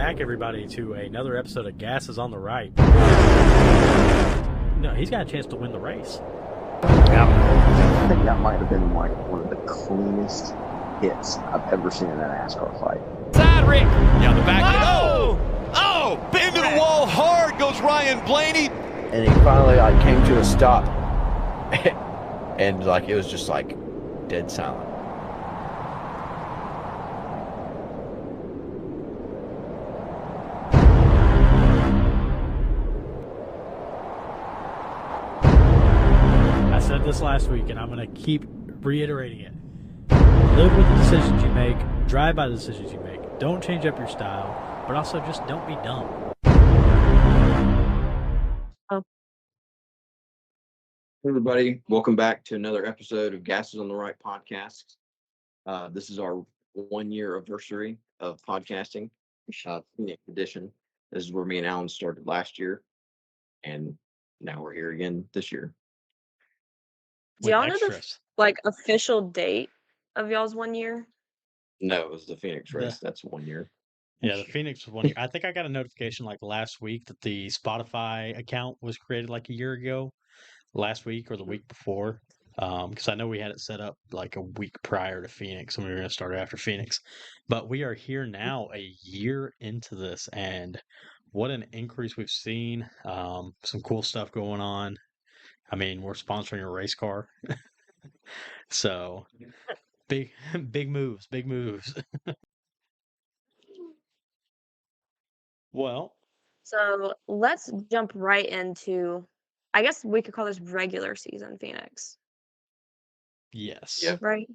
back, everybody, to another episode of Gas is on the Right. No, he's got a chance to win the race. I think that might have been like one of the cleanest hits I've ever seen in a NASCAR fight. Side Rick. Yeah, the back. Oh! Into the wall hard goes Ryan Blaney. And he finally came to a stop. And it was just dead silent. I said this last week, and I'm going to keep reiterating it. Live with the decisions you make. Drive by the decisions you make. Don't change up your style, but also just don't be dumb. Hey everybody, welcome back to another episode of Gas is on the Right podcast. This is our 1 year anniversary of podcasting, Phoenix edition. This is where me and Alan started last year, and now we're here again this year. Do y'all know the official date of y'all's 1 year? No, it was the Phoenix race. That's 1 year. Yeah, the Phoenix was 1 year. I think I got a notification last week that the Spotify account was created a year ago, last week or the week before. Because I know we had it set up a week prior to Phoenix, and we were going to start after Phoenix. But we are here now, a year into this, and what an increase we've seen. Some cool stuff going on. I mean, we're sponsoring a race car. So big moves. Well, so let's jump right into, I guess we could call this regular season Phoenix. Yes. Yeah. Right?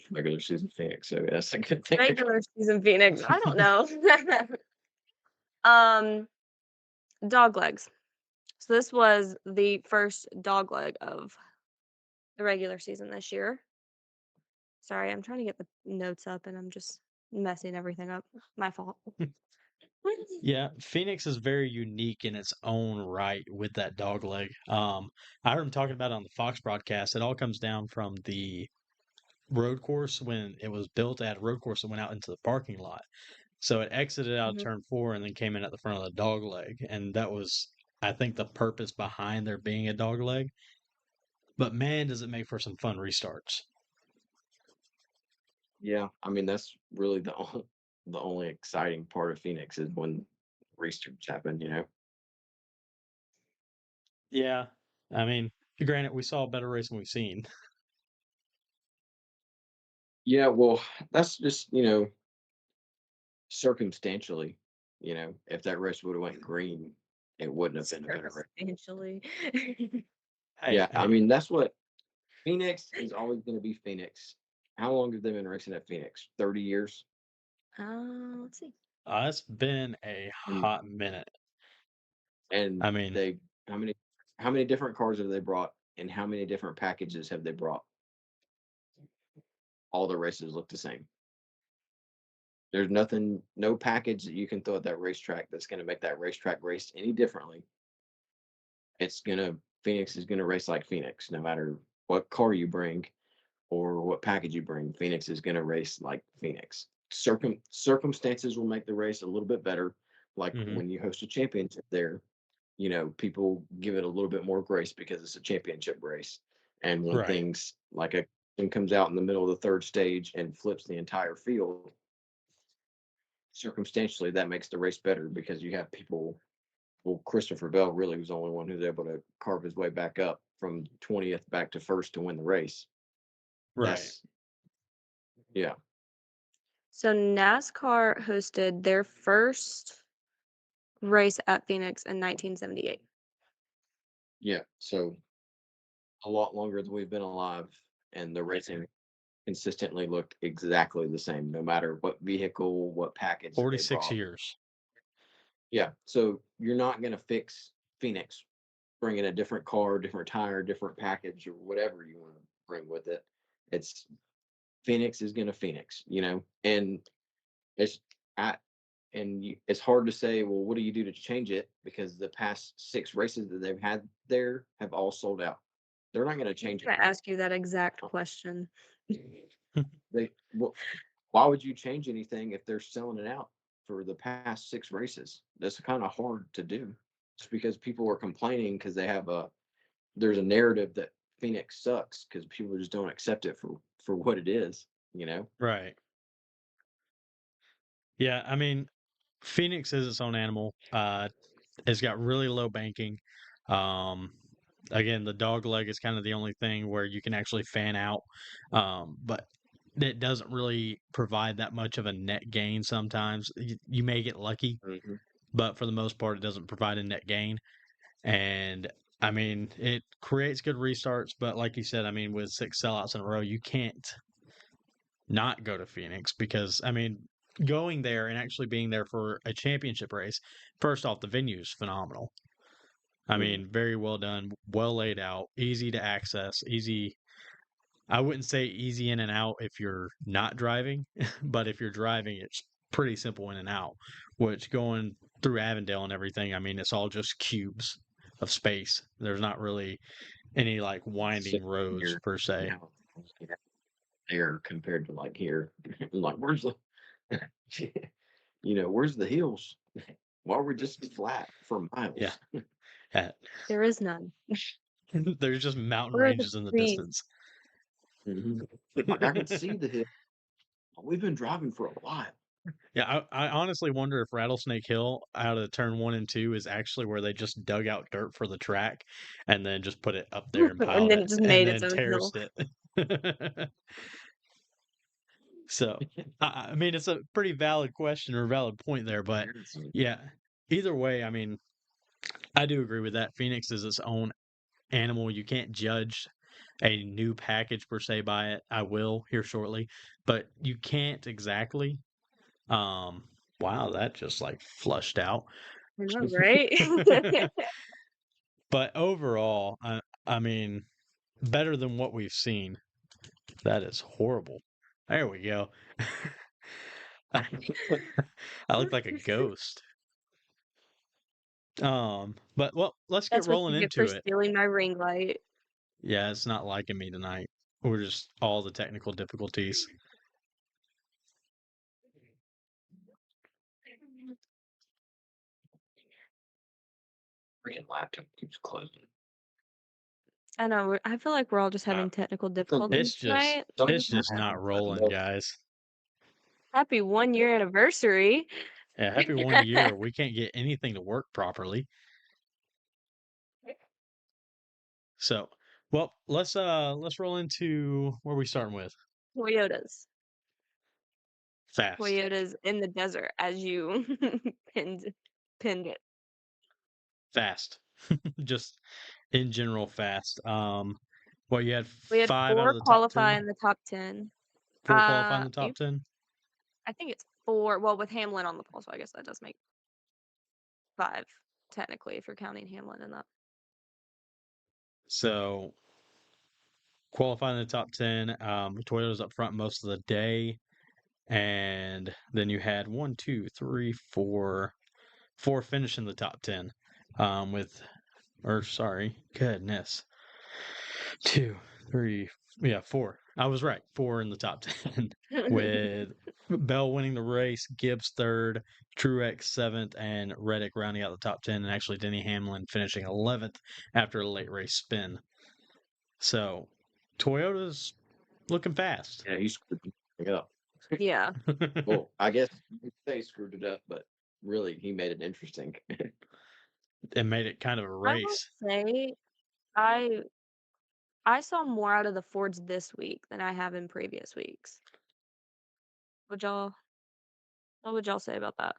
Regular season Phoenix, so that's a good thing. Regular season Phoenix. I don't know. Dog legs. So this was the first dog leg of the regular season this year. Sorry, I'm trying to get the notes up and I'm just messing everything up. My fault. Yeah, Phoenix is very unique in its own right with that dog leg. I heard him talking about it on the Fox broadcast. It all comes down from the road course. When it was built at a road course that went out into the parking lot. So it exited out of turn 4 and then came in at the front of the dog leg. And that was, I think, the purpose behind there being a dog leg. But man, does it make for some fun restarts. Yeah, I mean, that's really the only exciting part of Phoenix is when restarts happen, Yeah, I mean, granted, we saw a better race than we've seen. Yeah, well, that's just, circumstantially, if that race would have went green, it wouldn't have been a better race. Circumstantially. Yeah, I mean, that's what Phoenix is always going to be Phoenix. How long have they been racing at Phoenix? 30 years? Let's see. It's been a hot minute. And I mean, how many different cars have they brought, and how many different packages have they brought? All the races look the same. There's no package that you can throw at that racetrack that's going to make that racetrack race any differently. Phoenix is going to race like Phoenix, no matter what car you bring or what package you bring. Phoenix is going to race like Phoenix. Circumstances will make the race a little bit better. When you host a championship there, people give it a little bit more grace because it's a championship race. And when things like a thing comes out in the middle of the third stage and flips the entire field, circumstantially that makes the race better because you have people. Well, Christopher Bell really was the only one who was able to carve his way back up from 20th back to first to win the race. right. Yeah. So NASCAR hosted their first race at Phoenix in 1978. Yeah. So a lot longer than we've been alive, and the racing consistently looked exactly the same, no matter what vehicle, what package. 46 years. Yeah. So you're not going to fix Phoenix bringing a different car, different tire, different package, or whatever you want to bring with it. Phoenix is going to Phoenix, and it's it's hard to say, well, what do you do to change it? Because the past 6 races that they've had there have all sold out. They're not going to change it. I'm going to ask you that exact question. Why would you change anything if they're selling it out? for the past 6 races. That's kind of hard to do. Just because people are complaining because there's a narrative that Phoenix sucks because people just don't accept it for what it is, you know? Right. Yeah, I mean, Phoenix is its own animal. It's got really low banking. Um, again, the dog leg is kind of the only thing where you can actually fan out, but it doesn't really provide that much of a net gain sometimes. You may get lucky, Mhm. but for the most part, it doesn't provide a net gain. And I mean, it creates good restarts, but like you said, I mean, with 6 sellouts in a row, you can't not go to Phoenix because, I mean, going there and actually being there for a championship race, first off, the venue is phenomenal. I Mhm. mean, very well done, well laid out, easy to access, easy. I wouldn't say easy in and out if you're not driving, but if you're driving, it's pretty simple in and out. Which going through Avondale and everything, I mean, it's all just cubes of space. There's not really any like So winding roads here, per se. now, you know, there compared to like here, I'm like, where's the, where's the hills? Why are we just flat for Yeah. miles? There is none. There's just mountain Where are the ranges in the trees? distance. Mhm. Like I can see the hill. We've been driving for a while. Yeah, I honestly wonder if Rattlesnake Hill out of turn 1 and 2 is actually where they just dug out dirt for the track and then just put it up there and And piled then it it just and made its then own hill. terraced it. So, I mean, it's a pretty valid question or valid point there, but Seriously. yeah, either way, I mean, I do agree with that. Phoenix is its own animal. You can't judge a new package per se by it. I will here shortly, but you can't exactly. Wow, that just like flushed out. I know, right? But overall, I mean, better than what we've seen. That is horrible. There we go. I look like a ghost. But well, let's get That's what rolling you get for into it. stealing my ring light. Yeah, it's not liking me tonight. We're just all the technical difficulties. Freaking laptop keeps closing. I know. I feel like we're all just having technical difficulties tonight. It's just not rolling, guys. Happy 1 year anniversary. Yeah, happy 1 year. We can't get anything to work properly. So, well, let's roll into where we starting with. Toyotas. Fast. Toyotas in the desert, as you pinned it. Fast. Just in general fast. Well, you had We had 5 out 4 of the top qualify 10. in the top 10. 4 qualify in the top You 10. I think it's 4. Well, with Hamlin on the pole, so I guess that does make 5 technically if you're counting Hamlin in that. So, qualifying in the top 10. Toyota's up front most of the day. And then you had 1, 2, 3, 4 finish in the top 10. Goodness. 2, 3, 4. I was right. 4 in the top 10 with Bell winning the race, Gibbs third, Truex seventh, and Reddick rounding out the top 10, and actually Denny Hamlin finishing 11th after a late race spin. So, Toyota's looking fast. Yeah, he screwed it up. Yeah. Well, I guess they screwed it up, but really, he made it interesting. It made it kind of a I will race. say I saw more out of the Fords this week than I have in previous weeks. What would y'all say about that?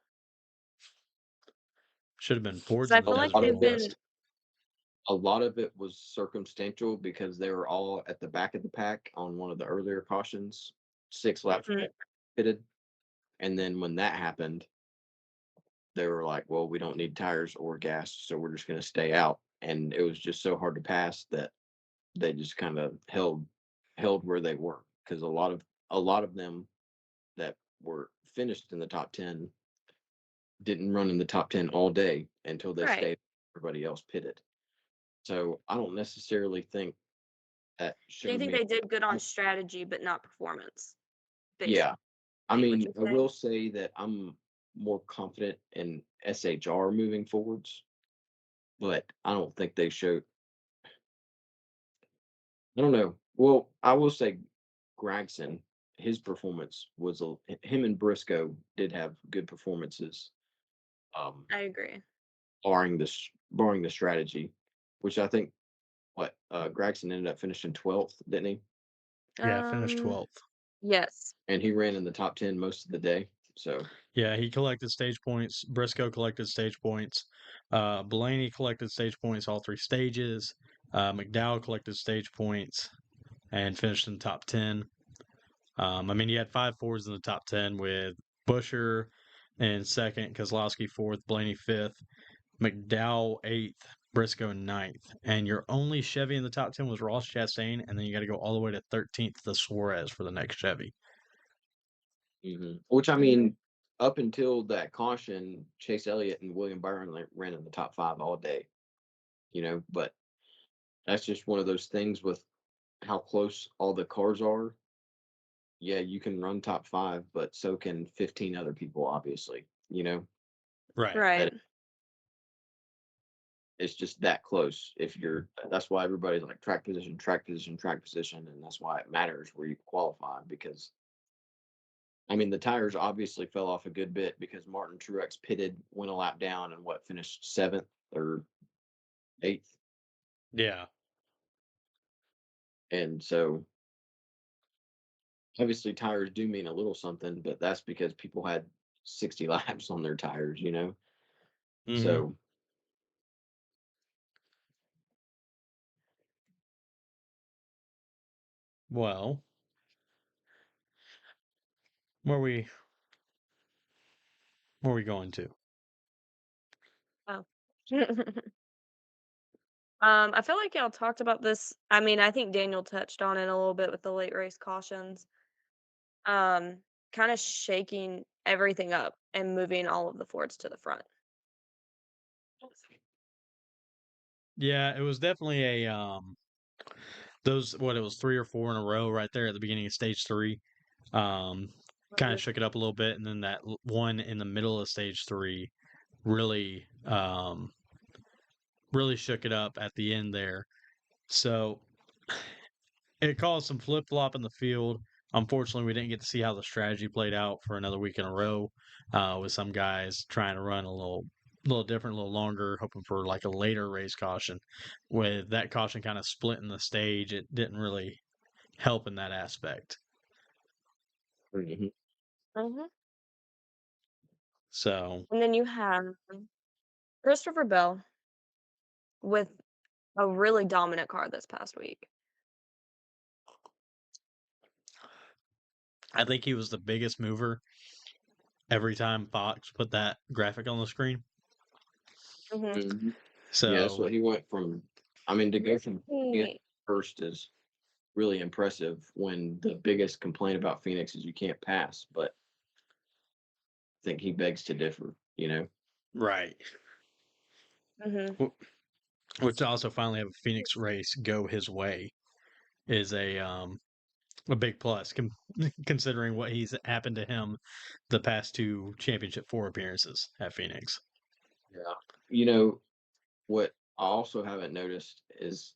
Should have been Fords I in the feel like desert they've been list. A lot of it was circumstantial because they were all at the back of the pack on one of the earlier cautions, 6 laps pitted. And then when that happened, they were like, well, we don't need tires or gas, so we're just going to stay out. And it was just so hard to pass that they just kind of held where they were because a lot of them that were finished in the top 10 didn't run in the top 10 all day until they Right. stayed. Everybody else pitted. So I don't necessarily think that Do you showed think me. they did good on strategy but not performance? Yeah. I basically, mean, would I you say? will say that more confident in SHR moving forwards, but I don't think they showed. I don't know. Well, I will say Gregson, his performance was him and Briscoe did have good performances, I agree. barring the strategy, which I think Gregson ended up finishing 12th, didn't he? Yeah, finished Um, 12th. yes. And he ran in the top 10 most of the day. So Yeah, he collected stage points. Briscoe collected stage points. Blaney collected stage points all three stages. McDowell collected stage points and finished in the top 10. I mean, you had 5 fours in the top 10 with Busher in second, Kozlowski fourth, Blaney fifth, McDowell eighth, Briscoe ninth. And your only Chevy in the top 10 was Ross Chastain, and then you got to go all the way to 13th to Suarez for the next Chevy. which I mean, up until that caution, Chase Elliott and William Byron ran in the top 5 all day, but that's just one of those things with how close all the cars are. Yeah, you can run top 5, but so can 15 other people, obviously, Right. Right. it's just that close. That's why everybody's like track position, and that's why it matters where you qualify, because I mean the tires obviously fell off a good bit because Martin Truex pitted, went a lap down, and finished 7th or 8th, Yeah. and so obviously tires do mean a little something, but that's because people had 60 laps on their tires, Mhm. So Well, where we going to? Oh. I feel like y'all talked about this. I mean, I think Daniel touched on it a little bit with the late race cautions. Kind of shaking everything up and moving all of the Fords to the front. Yeah, it was definitely a it was 3 or 4 in a row right there at the beginning of stage 3. Kind of shook it up a little bit, and then that one in the middle of stage 3 really really shook it up at the end there. So it caused some flip flop in the field. Unfortunately, we didn't get to see how the strategy played out for another week in a row, with some guys trying to run a little different, a little longer, hoping for like a later race caution. With that caution kind of splitting the stage, it didn't really help in that aspect. mhm. Mhm. So And then you have Christopher Bell with a really dominant car this past week. I think he was the biggest mover every time Fox put that graphic on the screen. Mhm. Yeah, that's So what he went from. I mean, to go from He- first is really impressive when the biggest complaint about Phoenix is you can't pass, but I think he begs to differ. right, Mhm. which also finally have a Phoenix race go his way is a big plus, considering what he's happened to him the past 2 championship 4 appearances at Phoenix. Yeah. What I also haven't noticed is,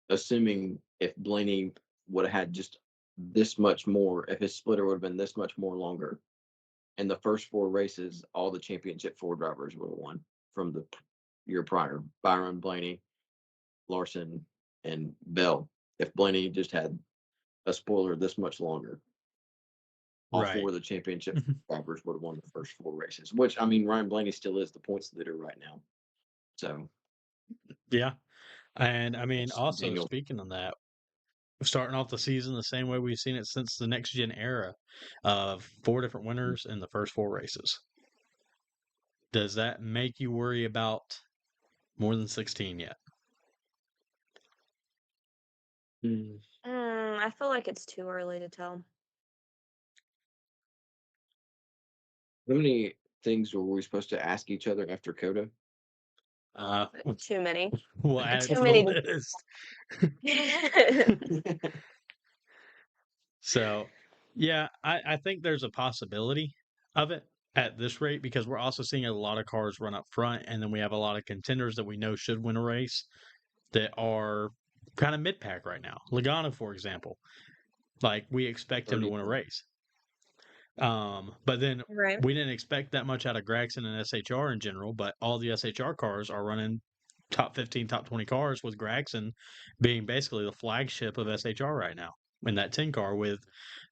assuming if Blaney would have had just this much more, if his splitter would have been this much more longer, in the first 4 races, all the championship 4 drivers would have won from the year prior. Byron, Blaney, Larson, and Bell. If Blaney just had a spoiler this much longer, all 4 Right. of the championship drivers would have won the first 4 races, which, I mean, Ryan Blaney still is the points leader right now. So, Yeah. And I mean, yes, also Daniel. speaking of that, starting off the season the same way we've seen it since the next gen era of 4 different winners in the first 4 races. Does that make you worry about more than 16 yet? I feel like it's too early to tell. How many things were we supposed to ask each other after Coda? Too many. We'll add it Too to many. the list. So, yeah, I think there's a possibility of it. at this rate because we're also seeing a lot of cars run up front, and then we have a lot of contenders that we know should win a race that are kind of mid pack right now. Logano, for example, like we expect him to win a 30. race. But then Right. we didn't expect that much out of Gragson and SHR in general, but all the SHR cars are running top 15, top 20 cars with Gragson being basically the flagship of SHR right now in that 10 car with,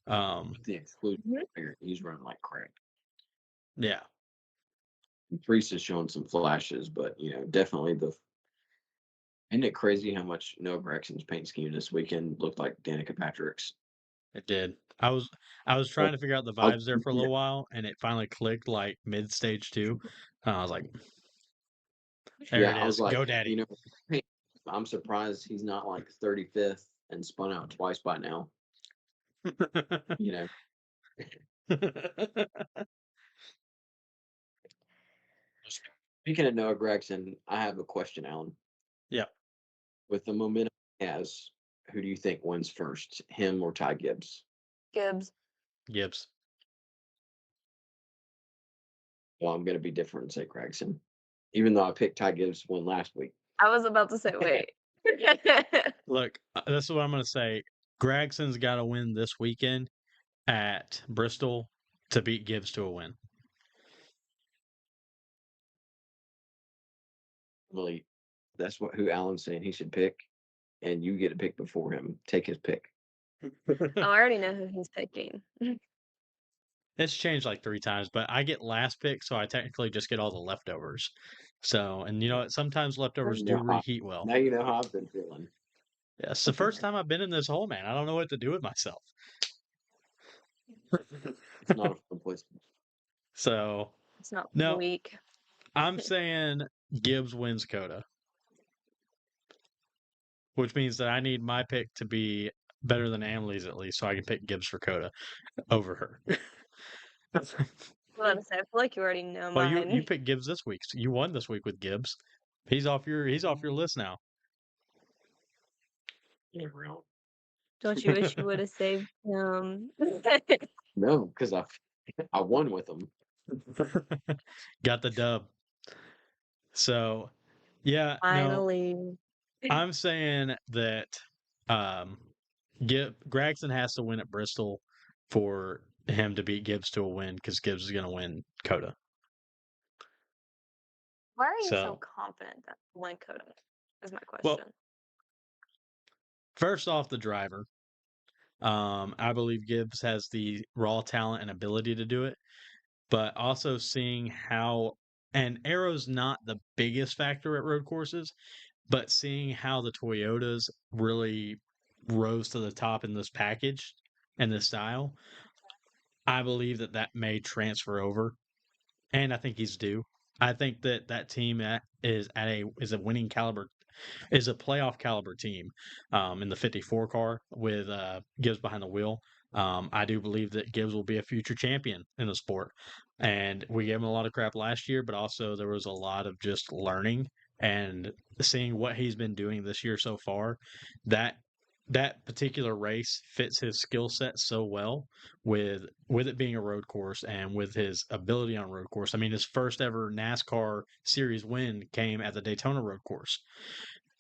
The exclusion Mhm. player, he's running like crap. yeah. Priest is showing some flashes, but definitely the. Isn't it crazy how much Noah Braxton's paint scheme this weekend looked like Danica Patrick's? It did. I was trying to figure out the I was vibes there for a little while, and it finally clicked like mid stage 2. I was like, there Yeah, it I was is, like, GoDaddy. hey, I'm surprised he's not like 35th and spun out twice by now. You know, Speaking of Noah Gregson, I have a question, Alan. Yeah, With the momentum he has, who do you think wins first, him or Ty Gibbs? Gibbs. Gibbs. Well, I'm going to be different and say Gregson, even though I picked Ty Gibbs win last week. I was about to say, wait. Look, this is what I'm going to say. Gregson's got to win this weekend at Bristol to beat Gibbs to a win. Really, that's who Alan's saying he should pick, and you get to pick before him. Take his pick. Oh, I already know who he's picking. It's changed like 3 times, but I get last pick, so I technically just get all the leftovers. So, and you know what? Sometimes Now leftovers you do know how, reheat well. now you know how I've been feeling. Yeah, it's the first time I've been in this hole, man. I don't know what to do with myself. It's not a fun place. So, It's not no, weak. I'm saying Gibbs wins Coda, which means that I need my pick to be better than Amelie's at least, so I can pick Gibbs for Coda over her. I was about to say, I feel like you already know Well, you mine. picked Gibbs this week. So you won this week with Gibbs. He's off your list now. Don't you wish you would have saved him? No, because I won with them. Got the dub. So, yeah, no, Finally. I'm saying that Gregson has to win at Bristol for him to beat Gibbs to a win because Gibbs is going to win Coda. Why are you so So, confident that win Coda? Is my well, question. first off, the driver. I believe Gibbs has the raw talent and ability to do it, but also seeing how, and Aero's not the biggest factor at road courses, but seeing how the Toyotas really rose to the top in this package and this style, I believe that that may transfer over, and I think he's due. I think that that team is a winning caliber, is a playoff caliber team in the 54 car with Gibbs behind the wheel. I do believe that Gibbs will be a future champion in the sport. And we gave him a lot of crap last year, but also there was a lot of just learning and seeing what he's been doing this year so far. That that particular race fits his skill set so well with it being a road course and with his ability on a road course. I mean, his first ever NASCAR series win came at the Daytona road course.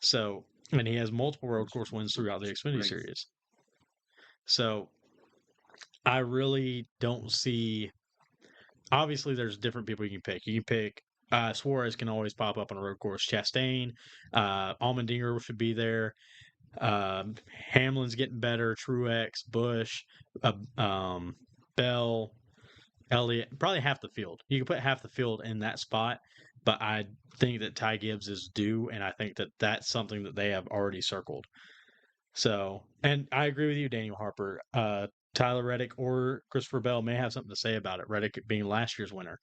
So, and he has multiple road course wins throughout the Xfinity Right. series. So, I really don't see. Obviously, there's different people you can pick. You can pick Suarez can always pop up on a road course. Chastain, Allmendinger should be there. Hamlin's getting better. Truex, Bush, Bell, Elliott, probably half the field. You can put half the field in that spot, but I think that Ty Gibbs is due, and I think that that's something that they have already circled. So, and I agree with you, Daniel Harper. Tyler Reddick or Christopher Bell may have something to say about it, Reddick being last year's winner.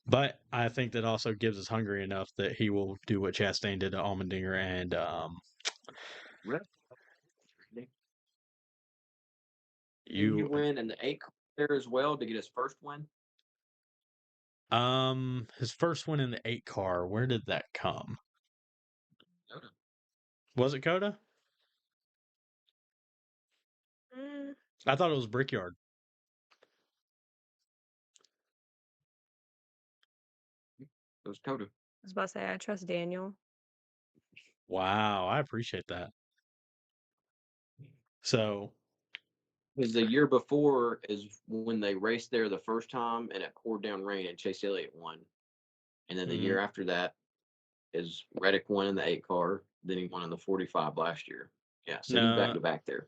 But I think that also Gibbs is hungry enough that he will do what Chastain did to Allmendinger and Didn't he win in the 8 car there as well to get his first win? his first win in the 8 car. Where did that come? Coda. Was it Coda? Mm, I thought it was Brickyard. So it's Coda. I was about to say I trust Daniel. Wow, I appreciate that. So, Because the year before is when they raced there the first time and it poured down rain and Chase Elliott won. And then the mhm. year after that is Reddick won in the 8 car. Then he won in the 45 last year. Yeah, so he's back No, to back there.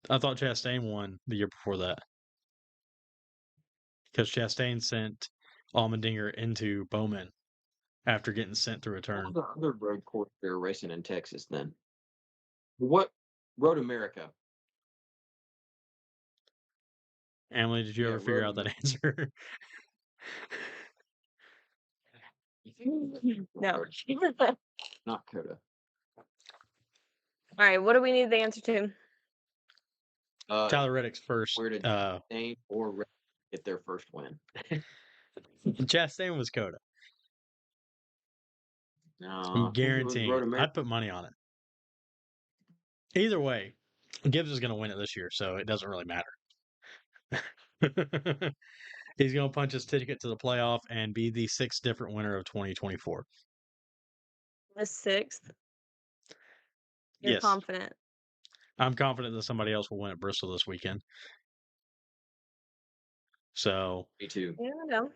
I thought Chastain won the year before that because Chastain sent Allmendinger into Bowman after getting sent through a What turn. was the other road course they were racing in Texas then? What Road America? Emily, did you Yeah, ever figure Road out that America. answer? No. Not Coda. All right, what do we need the answer to? Tyler Reddick's first. Where did Chastain or Reddick get their first win? Chastain was Coda. No, I'm I think it was guaranteeing Road it. America. I'd put money on it. Either way, Gibbs is going to win it this year, so it doesn't really matter. He's going to punch his ticket to the playoff and be the 6th different winner of 2024. The 6th. You're Yes, confident. I'm confident that somebody else will win at Bristol this weekend. So Me too. You never know.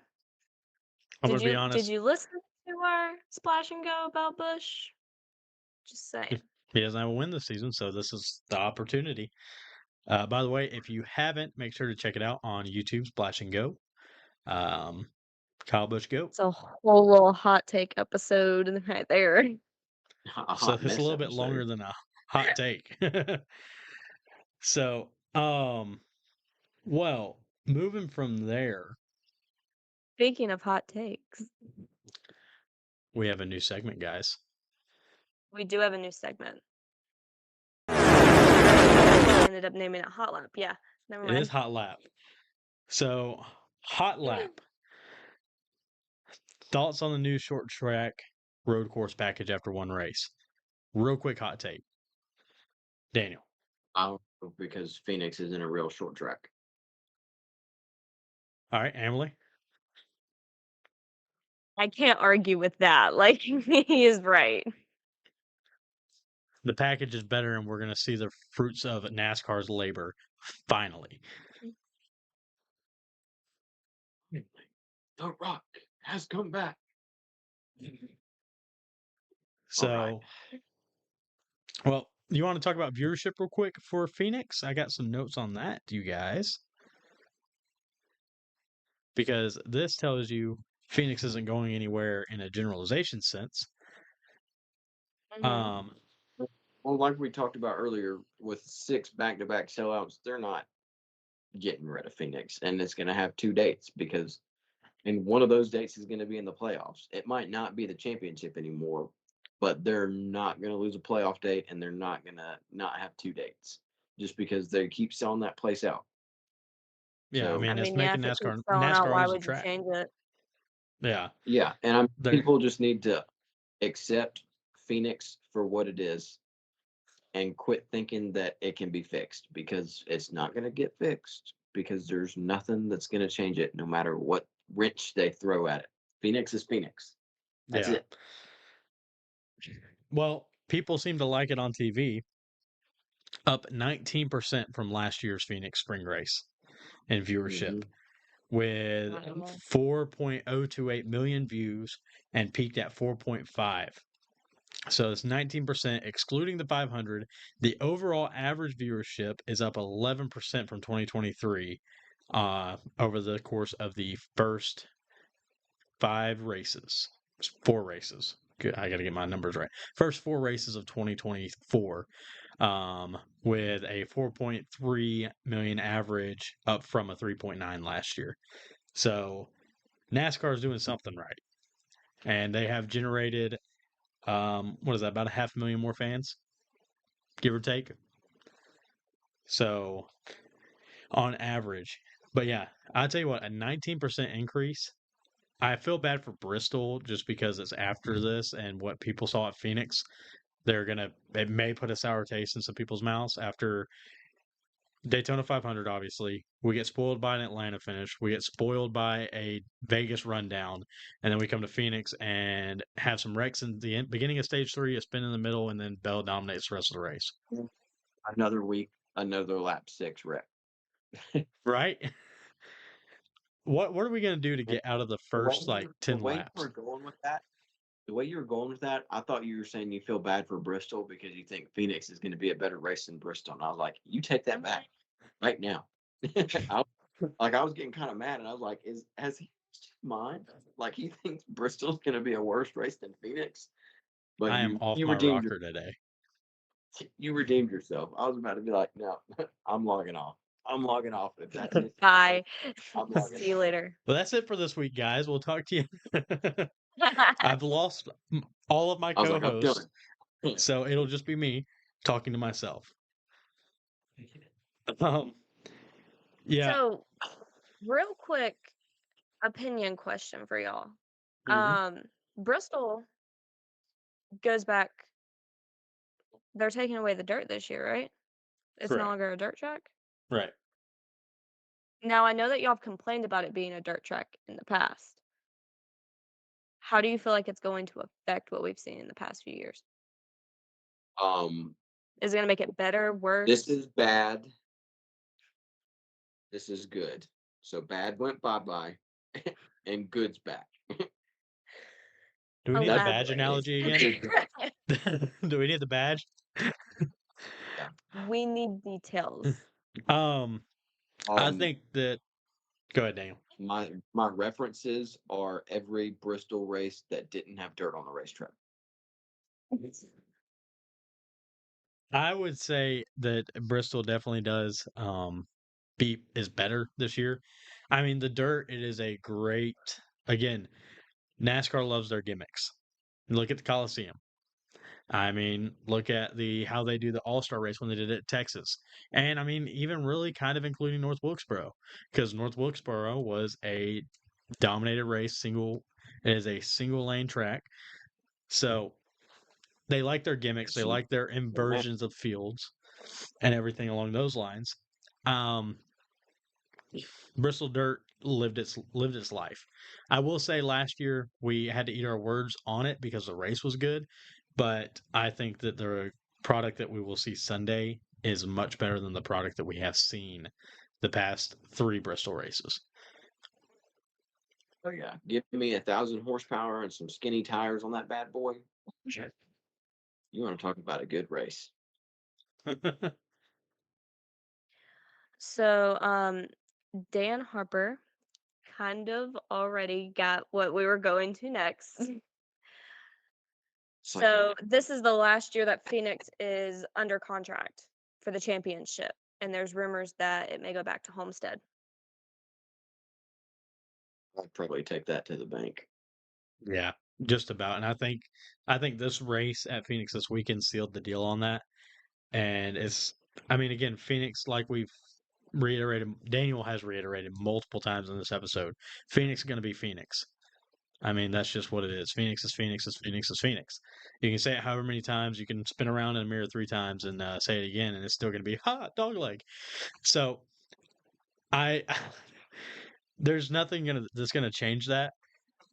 I'm going Did to be you honest. listen to our splash and go about Bush? Just saying. He doesn't have a win this season, so this is the opportunity. By the way, if you haven't, make sure to check it out on YouTube, Splash and Go. Kyle Busch Go. It's a whole little hot take episode right there. A So hot it's a mess little bit longer episode. than a hot take. So, well, moving from there, Speaking of hot takes, we have a new segment, guys. we do have a new segment. I ended up naming it Hot Lap. Yeah, never It mind. is Hot Lap. So, Hot Lap. Thoughts on the new short track road course package after one race? Real quick hot take. Daniel. Because Phoenix isn't a real short track. All right, Emily. I can't argue with that. Like, he is right. The package is better, and we're going to see the fruits of NASCAR's labor finally. The Rock has come back. So, well, you want to talk about viewership real quick for Phoenix? I got some notes on that, you guys. Because this tells you Phoenix isn't going anywhere in a generalization sense. Mhm. Well, like we talked about earlier, with 6 back-to-back sellouts, they're not getting rid of Phoenix, and it's going to have 2 dates because, and one of those dates is going to be in the playoffs. It might not be the championship anymore, but they're not going to lose a playoff date, and they're not going to not have 2 dates just because they keep selling that place out. Yeah, So, I mean, it's yeah, making if it keeps NASCAR selling out, why owns the would you track. change it? Yeah. yeah, and They're- people just need to accept Phoenix for what it is and quit thinking that it can be fixed, because it's not going to get fixed, because there's nothing that's going to change it no matter what wrench they throw at it. Phoenix is Phoenix. That's Yeah. it. Well, people seem to like it on TV. Up 19% from last year's Phoenix spring race in viewership, with Wow. 4.028 million views and peaked at 4.5. So it's 19%, excluding the 500. The overall average viewership is up 11% from 2023 over the course of the first 4 races. Good, I got to get my numbers right. First 4 races of 2024, with a 4.3 million average, up from a 3.9 last year. So NASCAR is doing something right, and they have generated what is that, about 500,000 more fans, give or take. So on average, but yeah, I'll tell you what, a 19% increase. I feel bad for Bristol just because it's after this and what people saw at Phoenix. It may put a sour taste in some people's mouths after Daytona 500, obviously. We get spoiled by an Atlanta finish. We get spoiled by a Vegas rundown, and then we come to Phoenix and have some wrecks in the beginning of stage 3, a spin in the middle, and then Bell dominates the rest of the race. Another week, another lap 6 wreck. Right? What are we gonna do to get out of the first like 10 the way laps? you were going with that, I thought you were saying you feel bad for Bristol because you think Phoenix is going to be a better race than Bristol. And I was like, you take that back right now. I was getting kind of mad, and I was like, has he lost his mind? Like he thinks Bristol's going to be a worse race than Phoenix? But I am off my rocker today. You redeemed yourself. I was about to be like, no, I'm logging off. I'm logging off. If that's it, Bye. I'm logging See you later. Well, that's it for this week, guys. We'll talk to you. I've lost all of my I was like, I'm co-hosts, done. so it'll just be me talking to myself. Yeah. So, real quick opinion question for y'all. Mhm. Bristol goes back. They're taking away the dirt this year, right? It's no Correct. longer a dirt track. Right. Now, I know that y'all have complained about it being a dirt track in the past. How do you feel like it's going to affect what we've seen in the past few years? Is it going to make it better, worse? This is bad. This is good. So bad went bye-bye, and good's back. Do we need the badge Elaborate. analogy again? Do we need the badge? We need details. I think that. Go ahead, Daniel. My references are every Bristol race that didn't have dirt on the racetrack. I would say that Bristol definitely does is better this year. I mean, the dirt, it is a great, again, NASCAR loves their gimmicks. Look at the Coliseum. I mean, look at how they do the All-Star race when they did it at Texas. And I mean, even really kind of including North Wilkesboro, because North Wilkesboro was a dominated race, it is a single lane track. So they like their gimmicks, they like their inversions of fields and everything along those lines. Bristol Dirt lived its life. I will say last year we had to eat our words on it because the race was good, but I think that the product that we will see Sunday is much better than the product that we have seen the past 3 Bristol races. Oh yeah, give me 1,000 horsepower and some skinny tires on that bad boy. You want to talk about a good race? So, Dan Harper kind of already got what we were going to next. So this is the last year that Phoenix is under contract for the championship, and there's rumors that it may go back to Homestead. I'd probably take that to the bank. Yeah, just about. And I think this race at Phoenix this weekend sealed the deal on that. And I mean, again, Phoenix, like we've reiterated, Daniel has reiterated multiple times in this episode, Phoenix is going to be Phoenix. I mean, that's just what it is. Phoenix is Phoenix is Phoenix is Phoenix. You can say it however many times. You can spin around in a mirror 3 times and say it again, and it's still going to be dog leg. So there's nothing that's going to change that.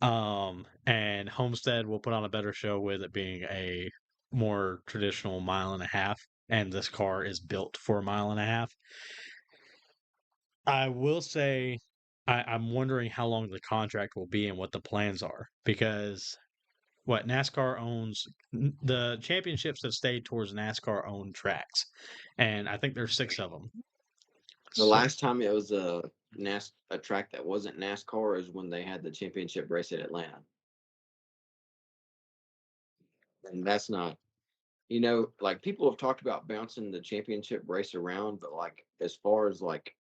And Homestead will put on a better show with it being a more traditional 1.5 miles, and this car is built for a 1.5 miles. I will say I'm wondering how long the contract will be and what the plans are, because what NASCAR owns, the championships have stayed towards NASCAR owned tracks, and I think there's 6 of them. The last time it was a track that wasn't NASCAR is when they had the championship race at Atlanta. And that's not, like people have talked about bouncing the championship race around, but like as far as like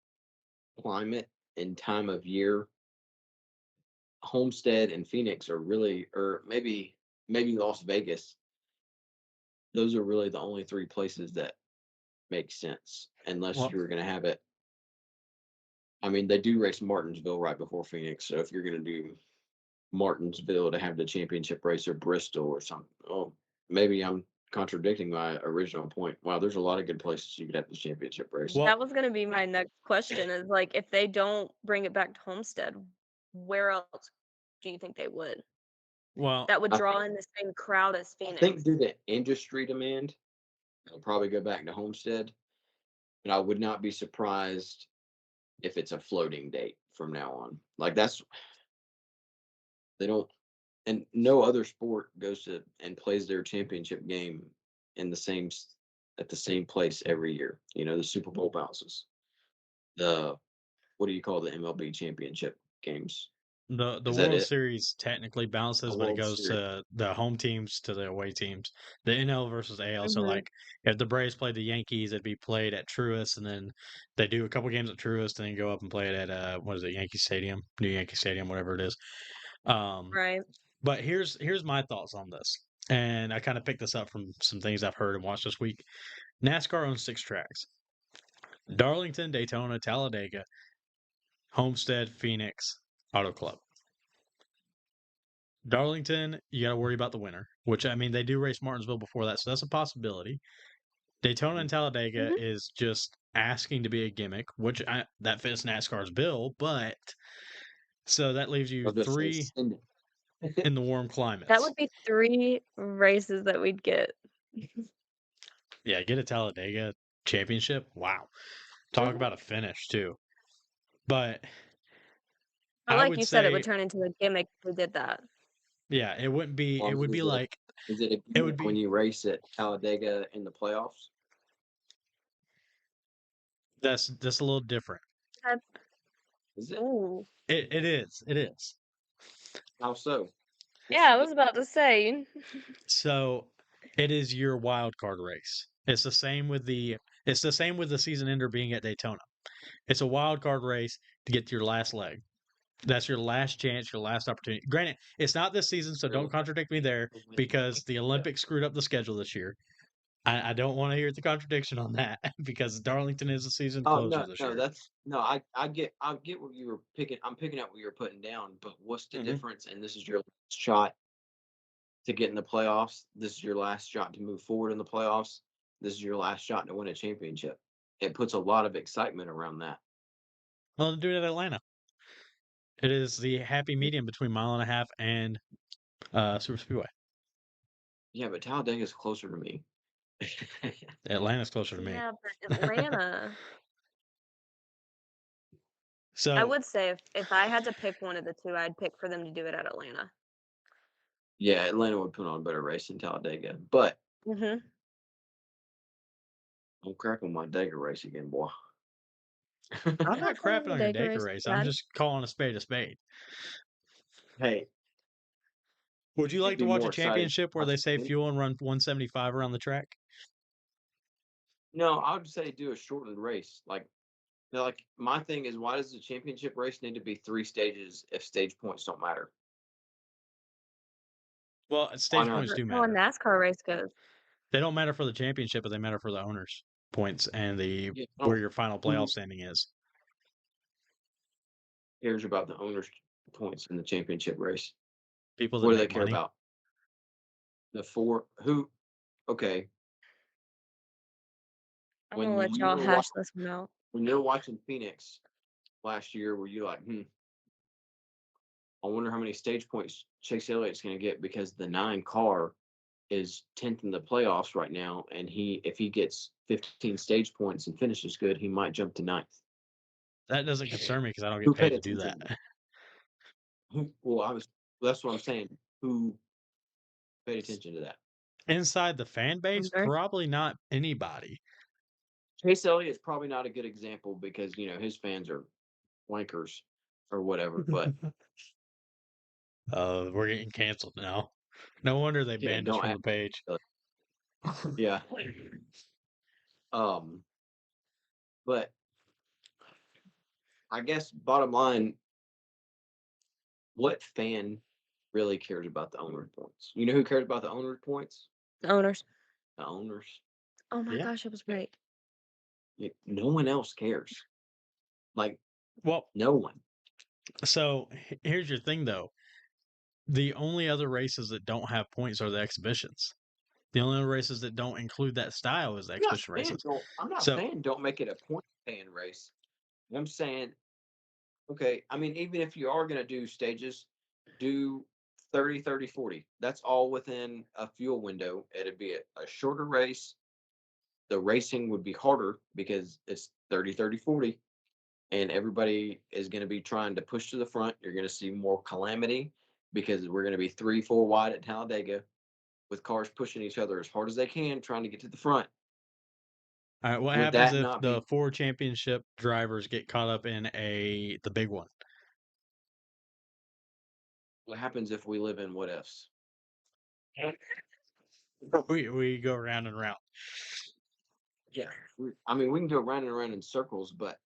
climate and time of year, Homestead and Phoenix are really, or maybe Las Vegas. Those are really the only 3 places that make sense, unless you're going to have it. I mean, they do race Martinsville right before Phoenix, so if you're going to do Martinsville to have the championship race, or Bristol or something, maybe I'm contradicting my original point. Wow, there's a lot of good places you could have the championship race. Well, That was gonna be my next question is like if they don't bring it back to Homestead, where else do you think they would? well, That would I draw in the same crowd as I think Phoenix. due to industry demand, it'll probably go back to Homestead. But I would not be surprised if it's a floating date from now on. Like they don't, and no other sport goes to and plays their championship game in at the same place every year. You know, the Super Bowl bounces. The what do you call the MLB championship games? the Is that World it? Series technically A bounces, but it World goes Series. to the home teams to the away teams. The NL versus AL. So, Mhm. like, if the Braves played the Yankees, it'd be played at Truist, and then they do a couple games at Truist, and then go up and play it at what is it, Yankee Stadium, New Yankee Stadium, whatever it is. Right. But here's my thoughts on this, and I kind of picked this up from some things I've heard and watched this week. NASCAR owns 6 tracks: Darlington, Daytona, Talladega, Homestead, Phoenix, Auto Club. Darlington, you got to worry about the winter, which I mean they do race Martinsville before that, so that's a possibility. Daytona and Talladega Mhm. is just asking to be a gimmick, which that fits NASCAR's bill, but so that leaves I you was gonna say 3 send it. in the warm That climates. would be 3 races that we'd get. Yeah, get a Talladega championship. Wow. Talk about a finish too. But But I like would you said, it would say, turn into a gimmick if we did that. yeah, it wouldn't be. It Well, would be like is it a it would gimmick when be. you race at Talladega in the playoffs? That's a little different. That's Is it? ooh. It is. It is. How so? Yeah, I was about to say. So it is your wild card race. It's the same with the season ender being at Daytona. It's a wild card race to get to your last leg. That's your last chance, your last opportunity. Granted, it's not this season, so don't contradict me there because the Olympics screwed up the schedule this year. I don't want to hear the contradiction on that because Darlington is a season Oh closer no, this no, year. that's no. I get what you were picking. I'm picking up what you're putting down. But what's the Hmm. difference? And this is your last shot to get in the playoffs. This is your last shot to move forward in the playoffs. This is your last shot to win a championship. It puts a lot of excitement around that. Well, do it at Atlanta. It is the happy medium between mile and a half and Super Speedway. Yeah, but Talladega's closer to me. Atlanta's closer to me. Yeah, but Atlanta. I So would say if I had to pick one of the 2, I'd pick for them to do it at Atlanta. Yeah, Atlanta would put on a better race than Talladega. But Mhm. I'm cracking my Dega race again, boy. I'm I'm not not saying crapping the on your Dega Dacre race is race. I'm bad. just calling a spade a spade. Hey, Would you it'd like to be watch a more exciting to championship where watch they save Phoenix. fuel and run 175 around the track? No, I would say do a shortened race. Like my thing is, why does the championship race need to be 3 stages if stage points don't matter? Well, Why stage not? points do How a matter. NASCAR race goes. They don't matter for the championship, but they matter for the owners' points and the Yeah, where no, your final playoff who standing is. cares about the owners' points in the championship race? People that What do they make care money. about? The four who? Okay, I'm gonna when let you y'all were hash this one out. when you're watching Phoenix last year, were you like, I wonder how many stage points Chase Elliott's going to get because the 9 car is 10th in the playoffs right now, and if he gets 15 stage points and finishes good, he might jump to 9th. That doesn't concern me because I don't Who get paid paid to do that. attention? Well, that's what I'm saying. Who paid attention to that? Inside the fan base, Owners. probably not anybody. Chase Elliott's probably not a good example because his fans are wankers or whatever. But We're getting canceled now. No wonder they yeah, banned us don't from act. the page. Yeah. But I guess bottom line, what fan really cares about the owner points? You know who cares about the owner points? The owners. The owners. Oh my Yeah. gosh, it was right. No one else cares. Like Well, no one. so here's your thing though. The only other races that don't have points are the exhibitions. The only races that don't include that style is the exhibition races. I'm not So saying don't make it a point paying race. I'm saying, okay, I mean, even if you are going to do stages, do 30, 30, 40. That's all within a fuel window. It'd be a shorter race. The racing would be harder because it's 30, 30, 40. And everybody is going to be trying to push to the front. You're going to see more calamity because we're going to be 3, 4 wide at Talladega with cars pushing each other as hard as they can, trying to get to the front. all right, what Would happens that if not the be 4 championship drivers get caught up in the big one? what happens if we live in what ifs? We go round and round. Yeah. I mean, we can go round and round in circles, but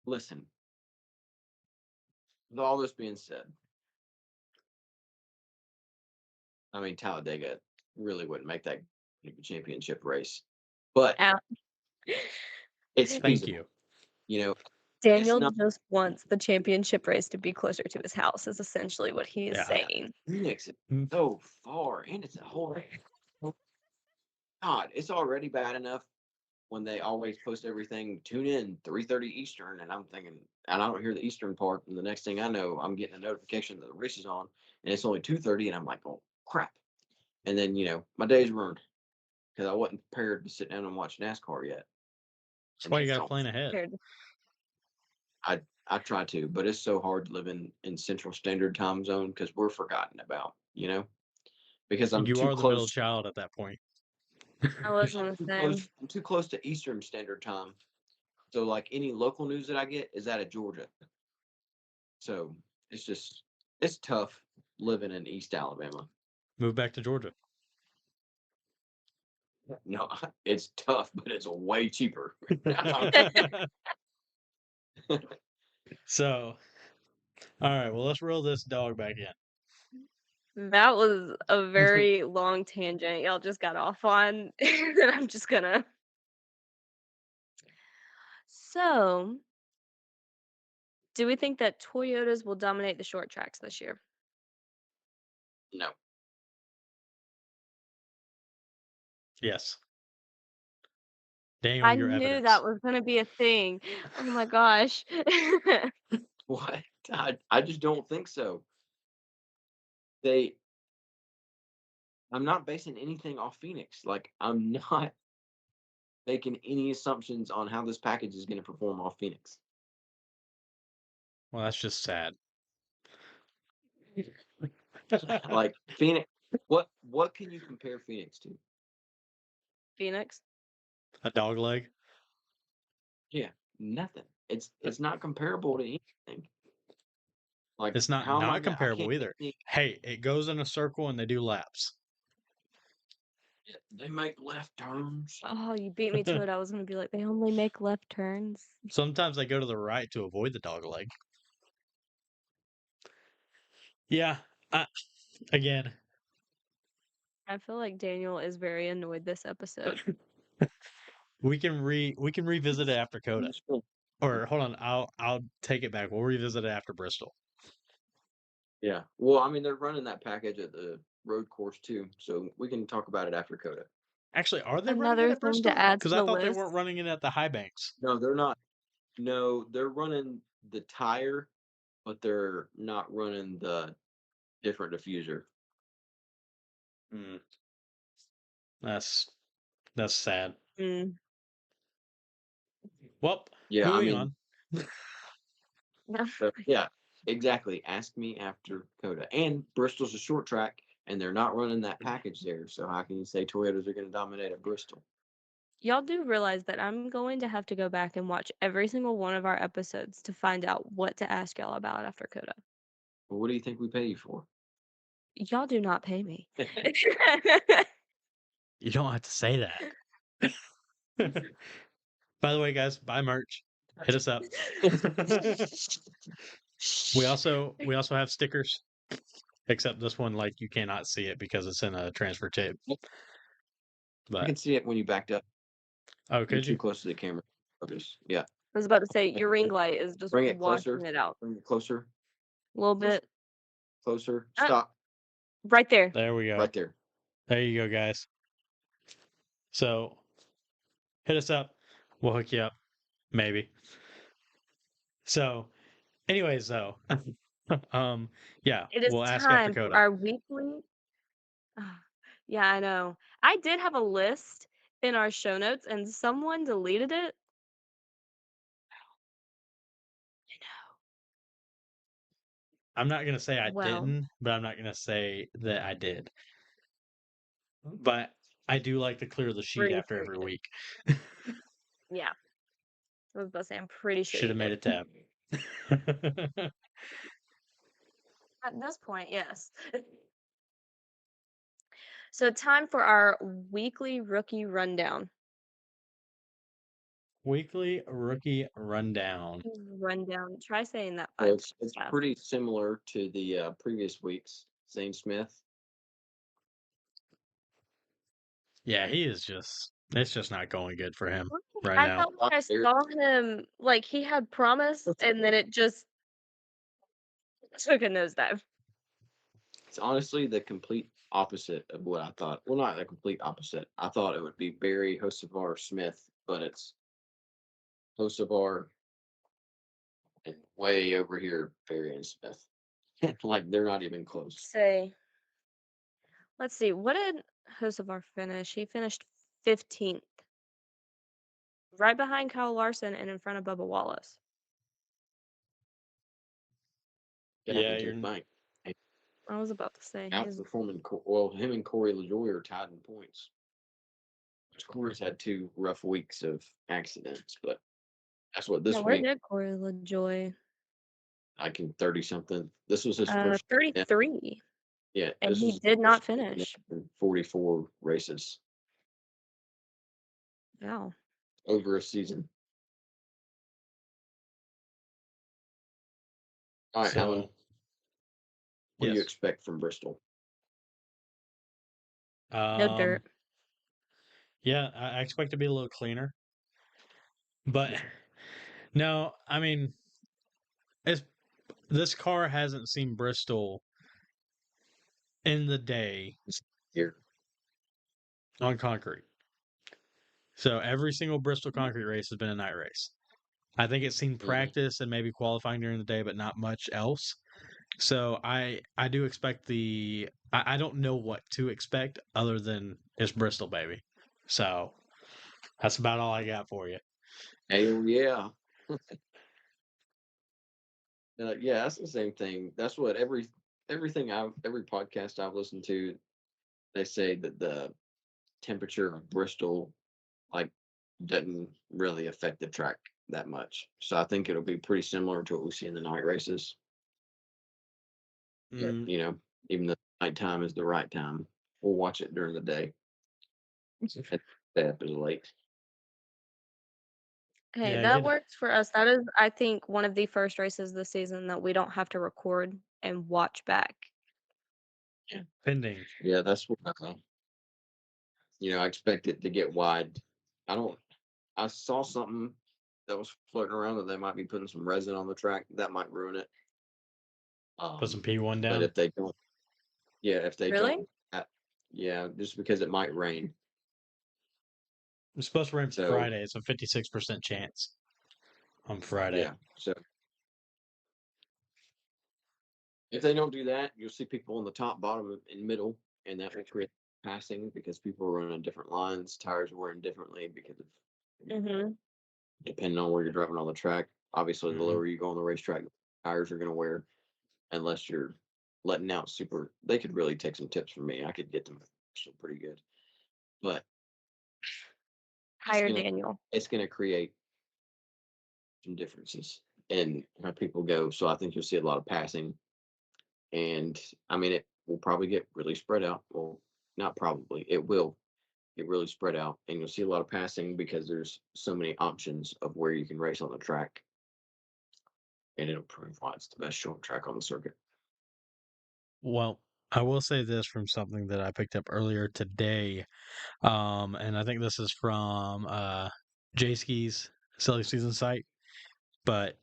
listen, with all this being said, I mean, Talladega really wouldn't make that championship race, but Ow. it's Thank feasible. you. You know, Daniel not- just wants the championship race to be closer to his house, is essentially what he is Yeah. saying. Phoenix is Mm. so far, and it's a whole God. It's already bad enough when they always post everything. Tune in 3:30 Eastern, and I'm thinking, and I don't hear the Eastern part. And the next thing I know, I'm getting a notification that the race is on, and it's only 2:30, and I'm like, oh crap! And then my day's ruined because I wasn't prepared to sit down and watch NASCAR yet. That's why you got to plan ahead. I try to, but it's so hard living in Central Standard Time Zone because we're forgotten about, because I'm You too are the middle close. child at that point. I was gonna say. I'm too close to Eastern Standard Time, so like any local news that I get is out of Georgia. So it's tough living in East Alabama. Move back to Georgia. No, it's tough, but it's way cheaper. So, all right, well, let's reel this dog back in. That was a very long tangent y'all just got off on. And I'm just gonna. So, do we think that Toyotas will dominate the short tracks this year? No, Yes. Daniel, I your knew evidence. that was gonna be a thing. Oh my gosh. what? I just don't think so. I'm not basing anything off Phoenix. Like, I'm not making any assumptions on how this package is going to perform off Phoenix. Well, that's just sad. Like Phoenix, what can you compare Phoenix to? Phoenix? A dog leg? Yeah, nothing. It's not comparable to anything. Like, It's not how am I comparable can't either. Hey, it goes in a circle and they do laps. They make left turns. Oh, you beat me to it. I was gonna be like, they only make left turns. Sometimes they go to the right to avoid the dog leg. Yeah. Again. I feel like Daniel is very annoyed this episode. We can revisit it after Coda. Or hold on, I'll take it back. We'll revisit it after Bristol. Yeah. Well, I mean, they're running that package at the road course too, so we can talk about it after Coda. Actually, are they running Another it at thing Bristol? to add to Because I the thought they list. weren't running it at the high banks. No, they're not. No, they're running the tire, but they're not running the different diffuser. That's sad. Mm. Well, Yeah, moving on. So, yeah, exactly. Ask me after Coda. And Bristol's a short track, and they're not running that package there. So how can you say Toyotas are going to dominate at Bristol? Y'all do realize that I'm going to have to go back and watch every single one of our episodes to find out what to ask y'all about after Coda. Well, what do you think we pay you for? Y'all do not pay me. You don't have to say that. By the way, guys, buy merch. Hit us up. We also have stickers. Except this one, like, you cannot see it because it's in a transfer tape. I But can see it when you backed up. oh, You're could too you? close to the camera. Focus. Yeah. I was about to say your ring light is just Bring it washing closer. it out Bring it closer. a little bit. Closer. Stop. Right there. There we go. Right there. There you go, guys. So hit us up. We'll hook you up. Maybe. So, anyways, though, yeah, It is we'll ask after time for Coda. our weekly. Ah, yeah, I know. I did have a list in our show notes, and someone deleted it. I'm not gonna say I Well, didn't, but I'm not gonna say that I did. But I do like to clear the sheet pretty after sure every you week. did. Yeah, I was about to say, I'm pretty sure Should you have made did. a tab. At this point, yes. So, time for our weekly rookie rundown. Weekly rookie rundown. Rundown. Try saying that So 5 it's times fast. pretty similar to the previous weeks. Zane Smith. Yeah, he is just. It's just not going good for him right I now. felt like I saw him, like he had promise, and then it just took a nosedive. It's honestly the complete opposite of what I thought. Well, not the complete opposite. I thought it would be Barry Hocevar Smith, but it's Hocevar and way over here, Barry and Smith. Like they're not even close. Say, let's see, what did Hocevar finish? He finished 15th, right behind Kyle Larson and in front of Bubba Wallace. Yeah, To you're. the bank. I was about to say he's Outperforming, well, him and Corey LaJoy are tied in points. Corey's had 2 rough weeks of accidents, but that's what this yeah. Where week, did Corey LaJoy? I can 30 something. This was his first. 33, Yeah, and this he was did not first win finish. in 44 races Wow. over a season. All right, Alan, So, what do you yes. expect from Bristol? No dirt. Yeah, I expect to be a little cleaner. But no, I mean, it's this car hasn't seen Bristol in the day Here, on concrete. So every single Bristol concrete race has been a night race. I think it's seen practice and maybe qualifying during the day, but not much else. So I do expect I don't know what to expect other than it's Bristol, baby. So that's about all I got for you. hell yeah. Yeah, that's the same thing. That's what every podcast I've listened to, they say that the temperature of Bristol like doesn't really affect the track that much. So I think it'll be pretty similar to what we see in the night races. But, Mm, even the nighttime is the right time. We'll watch it during the day. Stay up as late. Hey, yeah, that works for us. That is, I think, one of the first races this season that we don't have to record and watch back. pending. Yeah, that's what I expect it to get wide. I saw something that was floating around that they might be putting some resin on the track. That might ruin it. Put some P1 But down. if they don't, Really? yeah, just because it might rain. It's supposed to rain So- Friday. It's a 56% chance on Friday. Yeah. So if they don't do that, you'll see people on the top, bottom, and middle, and that will create passing because people are running different lines. Tires are wearing differently because of Mm-hmm. depending on where you're driving on the track. Obviously, the Mhm. lower you go on the racetrack, tires are going to wear, unless you're letting out super. They could really take some tips from me. I could get them still pretty good, but Hire gonna- Daniel. it's going to create some differences in how people go. So I think you'll see a lot of passing, and I mean it will probably get really spread out. Well, not probably, it will get really spread out, and you'll see a lot of passing because there's so many options of where you can race on the track, and it'll prove why it's the best short track on the circuit. Well, I will say this from something that I picked up earlier today. And I think this is from J-Ski's Silly Season site. But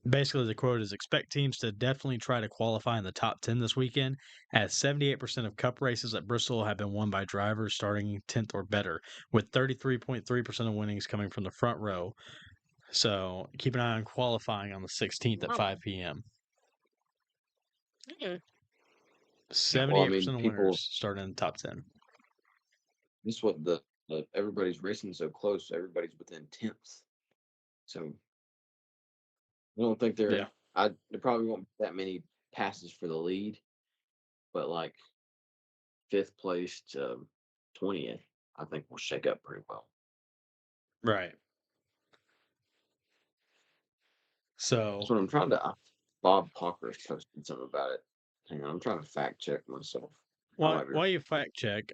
Basically, the quote is expect teams to definitely try to qualify in the top 10 this weekend, as 78% of cup races at Bristol have been won by drivers starting 10th or better, with 33.3% of winnings coming from the front row. So keep an eye on qualifying on the 16th at Wow. 5 p.m. Mm. 78% of winners starting in the top 10. This is what the everybody's racing so close. Everybody's within tenths. So I don't think there probably won't be that many passes for the lead, but like 5th place to 20th, I think will shake up pretty well. Right. So That's what I'm trying to. Bob Parker's posted something about it. Hang on, I'm trying to fact check myself. while you fact check,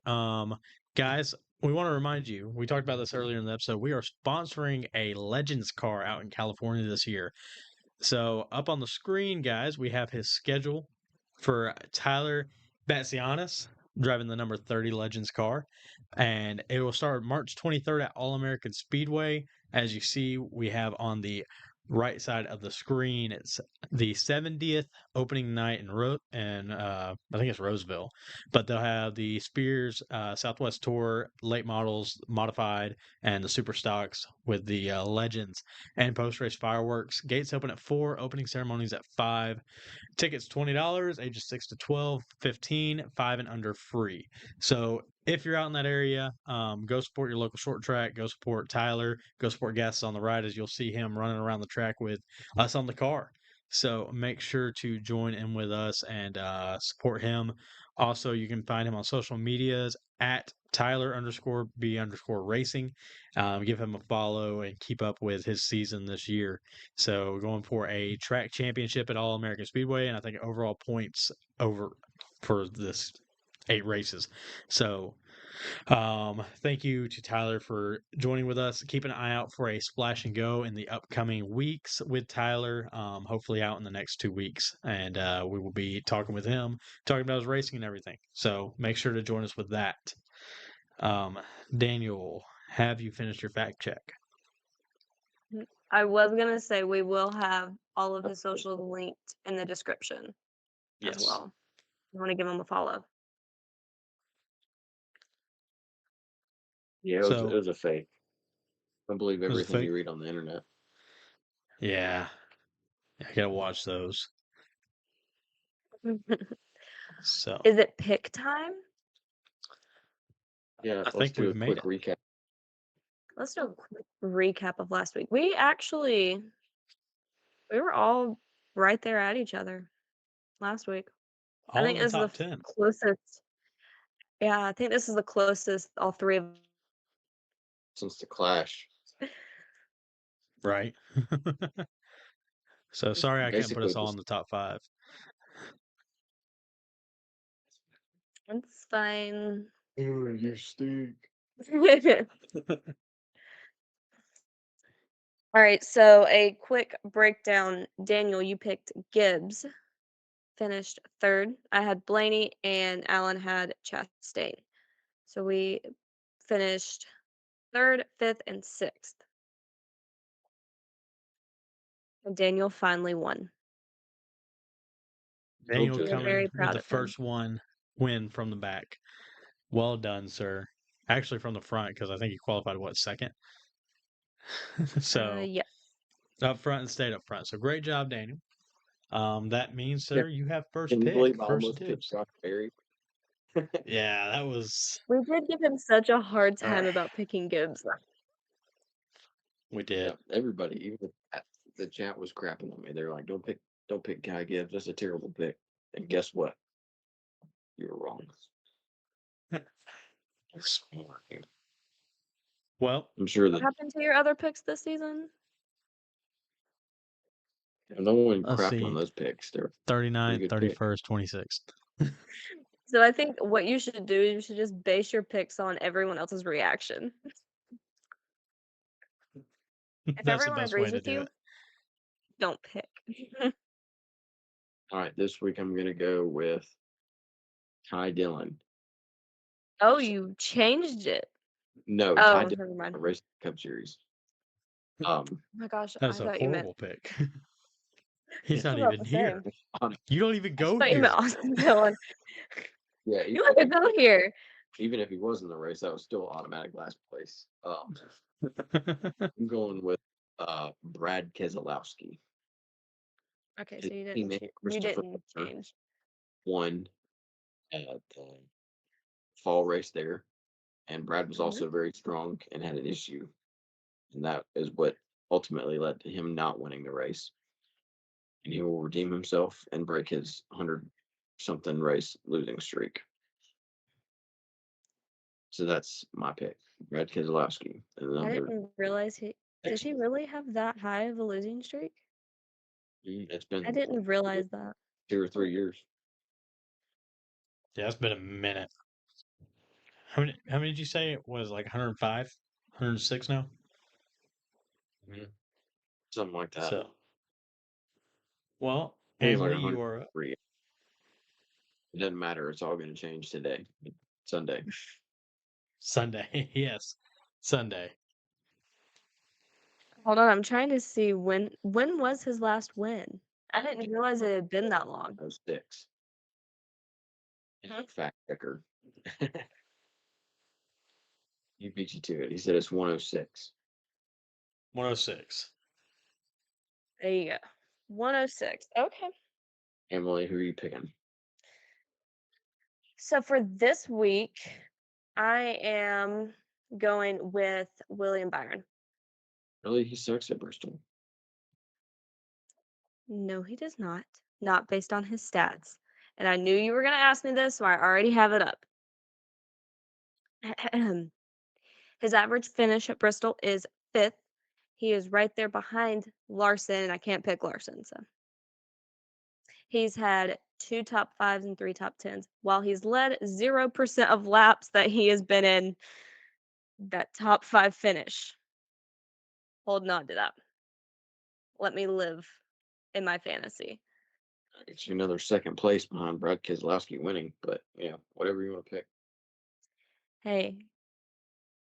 guys, we want to remind you, we talked about this earlier in the episode, we are sponsoring a Legends car out in California this year. So up on the screen, guys, we have his schedule for Tyler Batsianis driving the number 30 Legends car. And it will start March 23rd at All American Speedway. As you see, we have on the right side of the screen, it's the 70th opening night in I think it's Roseville, but they'll have the Spears Southwest Tour late models modified and the super stocks with the Legends and post-race fireworks. Gates open at 4, opening ceremonies at 5. Tickets $20, ages 6 to 12, 15, 5 and under free. So if you're out in that area, go support your local short track, go support Tyler, go support Gas on the ride, as you'll see him running around the track with us on the car. So make sure to join in with us and support him. Also, you can find him on social medias at Tyler_B_racing. Give him a follow and keep up with his season this year. So we're going for a track championship at All American Speedway, and I think overall points over for this 8 races. So thank you to Tyler for joining with us. Keep an eye out for a Splash and Go in the upcoming weeks with Tyler, hopefully out in the next 2 weeks. And we will be talking with him, talking about his racing and everything. So make sure to join us with that. Daniel, have you finished your fact check? I was gonna say we will have all of his socials linked in the description as well. You want to give him a follow. Yeah, it was a fake. I don't believe everything you read on the internet. Yeah. I gotta watch those. So Is it pick time? Yeah, I think we've made a quick recap. Let's do a quick recap of last week. We were all right there at each other last week. I all think in the this is top the 10. closest. Yeah, I think this is the closest all three of Since the Clash. Right. So sorry I can't put us all in the top 5. It's fine. Oh, you stink. All right, so a quick breakdown. Daniel, you picked Gibbs, finished 3rd. I had Blaney, and Alan had Chastain. So we finished 3rd, 5th, and 6th. And Daniel finally won. Daniel We're coming very proud with the of him. first win from the back. Well done, sir. Actually from the front, because I think he qualified, what, 2nd? So Yes. up front and stayed up front. So great job, Daniel. That means, sir, you have first Can you pick. believe I First almost picked dibs. Josh Berry? Yeah, that was. We did give him such a hard time about picking Gibbs. We did. Yeah, everybody, even the chat was crapping on me. They're like, "Don't pick Guy Gibbs. That's a terrible pick." And guess what? You were wrong. Well, I'm sure What that happened to your other picks this season? no one let's crapped see. on those picks. They're 39th, pretty good 31st, 26th. So I think what you should do is you should just base your picks on everyone else's reaction. If That's the everyone best way agrees to with do you, it. don't pick. All right, this week I'm gonna go with Ty Dillon. Oh, you changed it. No, Oh, Ty Dillon never mind. Race Cup Series. Oh my gosh, That's I a thought you meant horrible pick. He's I not was about even to say. here. You don't even I go thought you here. meant Austin Dillon. Yeah, You want to go here? even if he was in the race, that was still automatic last place. I'm going with Brad Keselowski. Okay, His so you teammate you Christopher didn't Horner change. won the fall race there, and Brad was Mhm. also very strong and had an issue, and that is what ultimately led to him not winning the race. And he will redeem himself and break his 100-something race losing streak. So that's my pick, Brad Keselowski. And I didn't realize did he really have that high of a losing streak? It's I been didn't realize that. 2 or 3 years. Yeah, it's been a minute. How many did you say it was? Like 105? 106 now? Something like that. So, well, I think it's like Emily, you are 103. It doesn't matter. It's all going to change today, Sunday. Sunday. Yes, Sunday. Hold on, I'm trying to see when was his last win? I didn't realize it had been that long. 106. Huh? Fact checker. He beat you to it. He said it's 106. 106. There you go. 106. Okay. Emily, who are you picking? So for this week, I am going with William Byron. Really? He sucks at Bristol. No, he does not. Not based on his stats. And I knew you were going to ask me this, so I already have it up. His average finish at Bristol is 5th. He is right there behind Larson, and I can't pick Larson, so. He's had 2 top 5s and 3 top 10s, while he's led 0% of laps that he has been in that top 5 finish. Holding on to that. Let me live in my fantasy. It's another second place behind Brad Keselowski winning, but whatever you want to pick. Hey,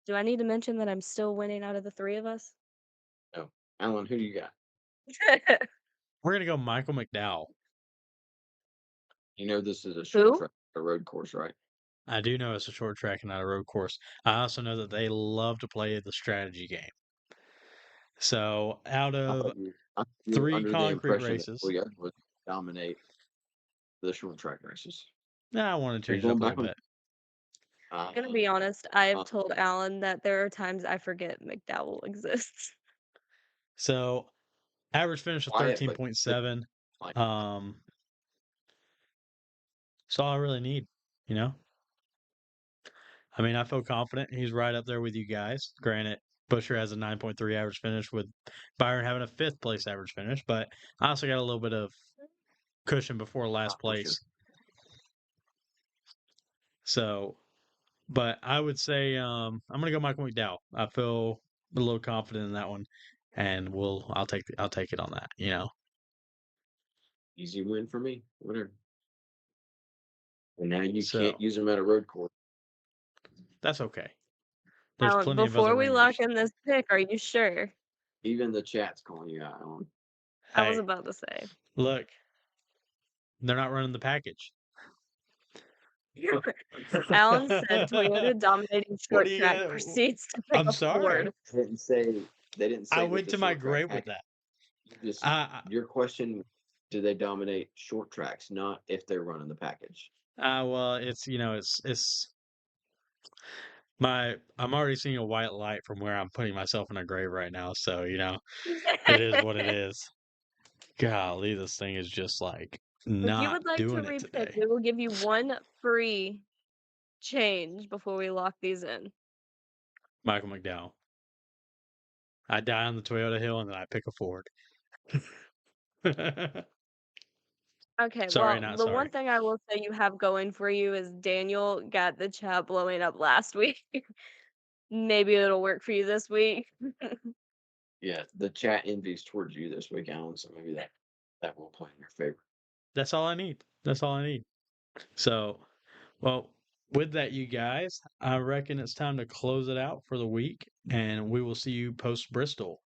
do I need to mention that I'm still winning out of the 3 of us? No. Alan, who do you got? We're going to go Michael McDowell. You know this is a short Who? track, a road course, right? I do know it's a short track and not a road course. I also know that they love to play the strategy game. So out of I thought you were 3 under the concrete impression that races, Williams would dominate the short track races. I want to Are you change it up going a back little on? bit. I'm gonna be honest, I've told Alan that there are times I forget McDowell exists. So average finish of Quiet, but 13.7. like That's all I really need, you know? I mean, I feel confident he's right up there with you guys. Granted, Busher has a 9.3 average finish with Byron having a 5th place average finish, but I also got a little bit of cushion before last for sure. place. So, but I would say I'm gonna go Michael McDowell. I feel a little confident in that one, and I'll take it on that. You know, Easy win for me. Whatever. And now you so can't use them at a road course. that's okay. There's Alan, plenty of other before we lock ringers. in this pick, are you sure? Even the chat's calling you out on. I was Hey, about to say. look, they're not running the package. Alan said Toyota dominating What short do you track got? proceeds to pick I'm a sorry. Ford. They didn't say I what went the to my short track grave with package. that. Your question, do they dominate short tracks, not if they're running the package. Well, it's I'm already seeing a white light from where I'm putting myself in a grave right now. So it is what it is. Golly, this thing is just like If you not would like to doing it repick, today. we will give you 1 free change before we lock these in. Michael McDowell. I die on the Toyota Hill and then I pick a Ford. Okay, Sorry, well, not the one sorry. thing I will say you have going for you is Daniel got the chat blowing up last week. Maybe it'll work for you this week. Yeah, the chat envies towards you this week, Alan. So maybe that will play in your favor. That's all I need. That's all I need. So, well, with that, you guys, I reckon it's time to close it out for the week, and we will see you post Bristol.